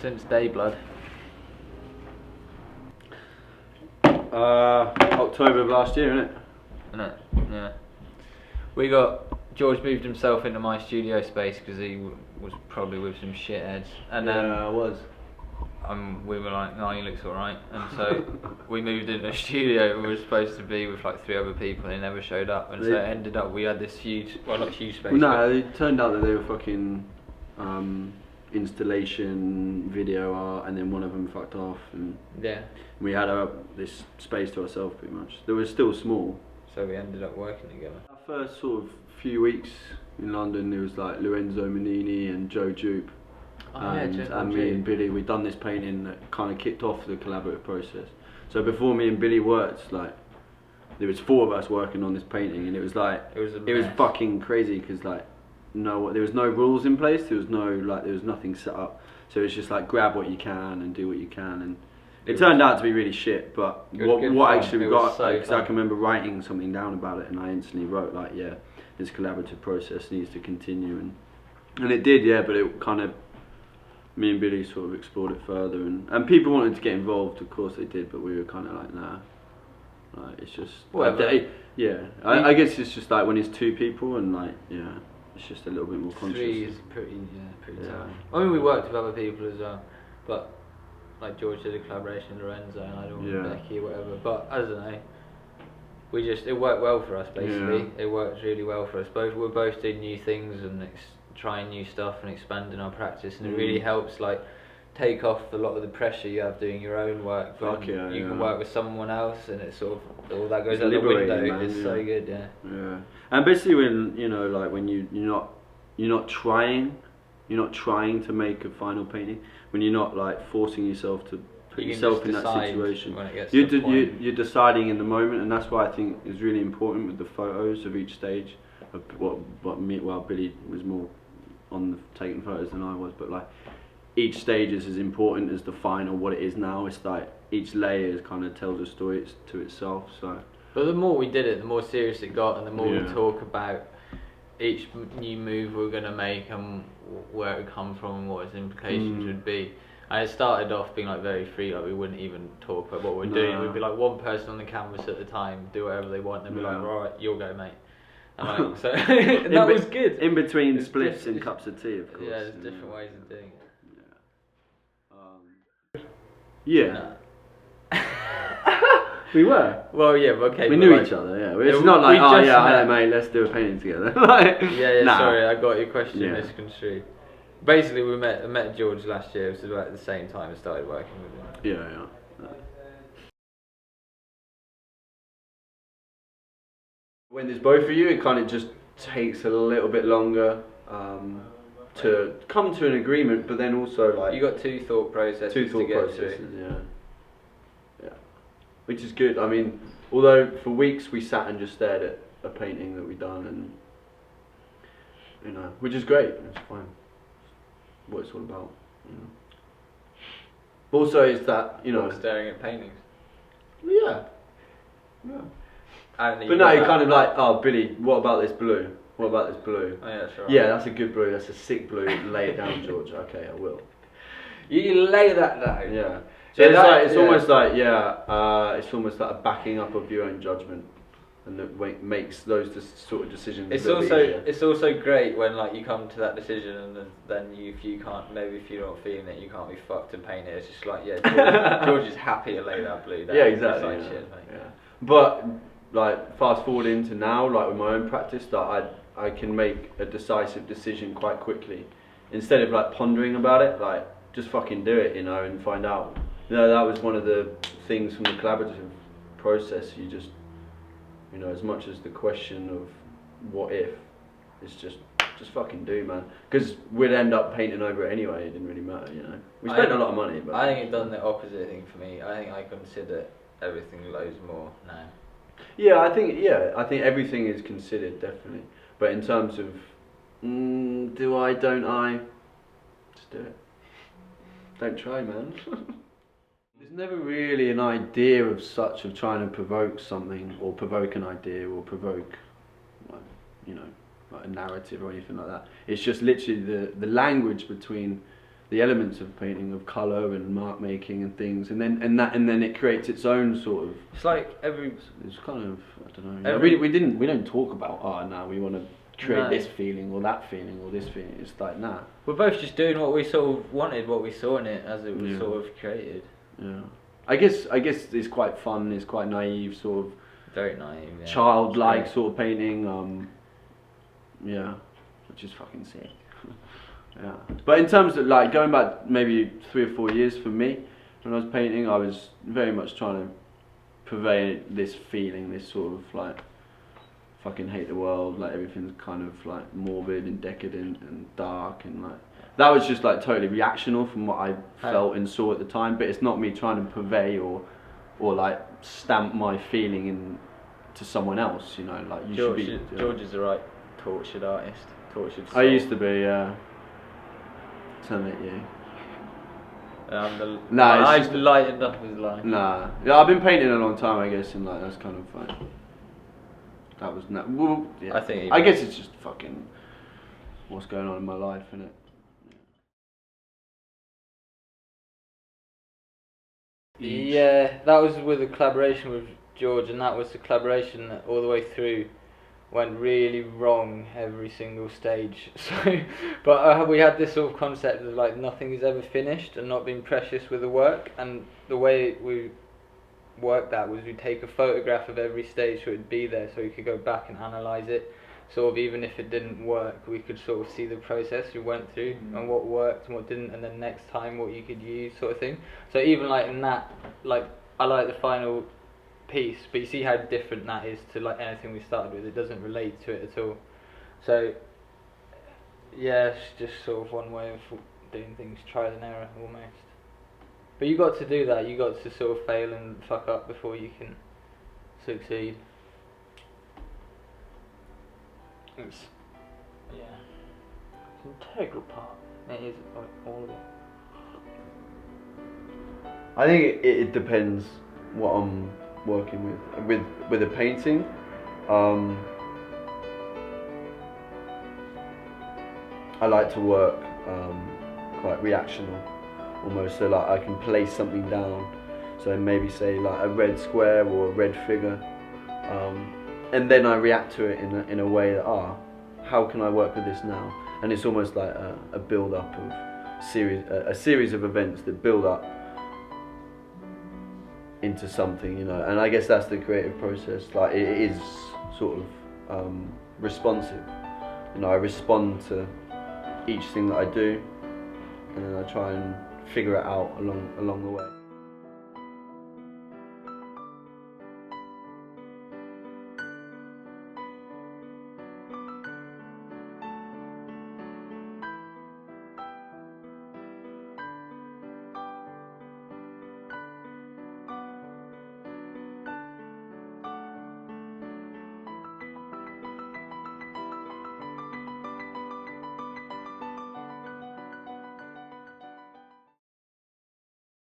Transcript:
Since day blood. October of last year, innit? Isn't it? Yeah. George moved himself into my studio space because he was probably with some shitheads. And then I was. we were like, no, he looks alright. And so we moved into a studio. We were supposed to be with like 3 other people and they never showed up. And so it ended up, we had this huge, well, not huge space. Well, no, it turned out that they were fucking installation, video art, and then one of them fucked off. And yeah. We had this space to ourselves pretty much. They were still small. So we ended up working together. Our first sort of few weeks in London, there was like Lorenzo Manini and Joe Jupe. And me and Billy, we'd done this painting that kind of kicked off the collaborative process. So before me and Billy worked, like there was 4 of us working on this painting, and it was like it was fucking crazy because like there was no rules in place. There was nothing set up. So it was just like grab what you can and do what you can, and it turned out to be really shit. But what actually we got, because I can remember writing something down about it, and I instantly wrote like, yeah, this collaborative process needs to continue, and it did, yeah. But it kind of, me and Billy sort of explored it further, and people wanted to get involved, of course they did, but we were kind of like, nah, like it's just, I guess it's just like when it's 2 people and like, yeah, it's just a little bit more conscious. 3 is pretty tight. I mean, we worked with other people as well, but like George did a collaboration with Lorenzo and I did with Becky or whatever, but I don't know. It worked well for us basically. Yeah. It worked really well for us. We're both doing new things and trying new stuff and expanding our practice, and it really helps like take off a lot of the pressure you have doing your own work. You can work with someone else, and it's sort of all that goes out the window. Man, it's so good, Yeah, and basically when when you're not trying to make a final painting, when you're not like forcing yourself to put yourself in that situation, you're deciding in the moment, and that's why I think is really important with the photos of each stage. Billy was more on the taking photos than I was, but like each stage is as important as the final. What it is now, it's like each layer kind of tells a story to itself. So, but the more we did it, the more serious it got, and the more we talk about each new move we're gonna make and where it would come from and what its implications would be. And it started off being like very free, like we wouldn't even talk about what we're doing. We'd be like one person on the canvas at the time, do whatever they want, and be like, right, you'll go, mate. And like, so that was good. In between spliffs and cups of tea, of course. Yeah, there's different ways of doing it. Yeah. We were. Well, yeah, okay. We knew each other, yeah. It's not like, hello mate, let's do a painting together. Sorry, I got your question misconstrued. Basically, I met George last year, it was about the same time I started working with him. Yeah. When there's both of you, it kind of just takes a little bit longer to come to an agreement, but then also like... You got 2 thought processes yeah. Which is good. I mean, although for weeks we sat and just stared at a painting that we'd done, and which is great. It's fine. What it's all about, Also, is that staring at paintings. Yeah. But no, you're kind of like, oh Billy, what about this blue? What about this blue? Oh, yeah, that's right. Yeah, that's a good blue. That's a sick blue. Lay it down, George. Okay, I will. You lay that down. Yeah. So it's almost like it's almost like a backing up of your own judgment, and that makes those sort of decisions. It's also great when like you come to that decision, and then if you're not feeling it, you can't be fucked and paint it. It's just like George is happy to lay that blue down. Yeah, exactly. It's like shit, mate. Yeah. But like fast forward into now, like with my own practice, that I can make a decisive decision quite quickly, instead of like pondering about it. Like just fucking do it, and find out. That was one of the things from the collaborative process. You just, as much as the question of what if, it's just fucking do, man. Because we'd end up painting over it anyway. It didn't really matter, We spent a lot of money, but I think it done the opposite thing for me. I think I consider everything loads more now. Yeah, I think everything is considered, definitely. But in terms of do I, don't I, just do it. Don't try, man. There's never really an idea of trying to provoke something, or provoke an idea, or provoke like a narrative or anything like that. It's just literally the language between the elements of painting, of colour and mark making and things, and then it creates its own sort of. It's like It's kind of, I don't know. We don't talk about now we want to create this feeling or that feeling or this feeling. It's like we're both just doing what we sort of wanted, what we saw in it as it was sort of created. Yeah, I guess it's quite fun. It's quite naive, sort of. Very naive. Yeah. Childlike sort of painting. Yeah, which is fucking sick. Yeah, but in terms of like going back maybe 3 or 4 years for me, when I was painting, I was very much trying to purvey this feeling, this sort of like fucking hate the world, like everything's kind of like morbid and decadent and dark, and like that was just like totally reactional from what I felt and saw at the time. But it's not me trying to purvey or like stamp my feeling in to someone else, you know. Like George is the right tortured artist. Tortured soul. I used to be, yeah. Tell it you. I've lightened up his life. Nah, yeah, I've been painting a long time, I guess, and like that's kind of like that was well, yeah. I guess it's just fucking what's going on in my life, innit? Yeah, that was with a collaboration with George, and that was the collaboration that all the way through went really wrong every single stage. So, but we had this sort of concept of like nothing is ever finished and not being precious with the work, and the way we worked that was we'd take a photograph of every stage so it'd be there so we could go back and analyse it, sort of even if it didn't work we could sort of see the process we went through and what worked and what didn't, and then next time what you could use, sort of thing. So even like in that, like I like the final piece, but you see how different that is to like anything we started with. It doesn't relate to it at all. So yeah, it's just sort of one way of doing things, trial and error almost. But you got to do that, you got to sort of fail and fuck up before you can succeed. It's an integral part. It is all of it. I think it depends what I'm working with a painting. I like to work quite reactional, almost, so like I can place something down, so maybe say like a red square or a red figure, and then I react to it in a way that how can I work with this now? And it's almost like a build up of a series of events that build up into something, you know. And I guess that's the creative process. Like it is sort of responsive. You know, I respond to each thing that I do, and then I try and figure it out along the way.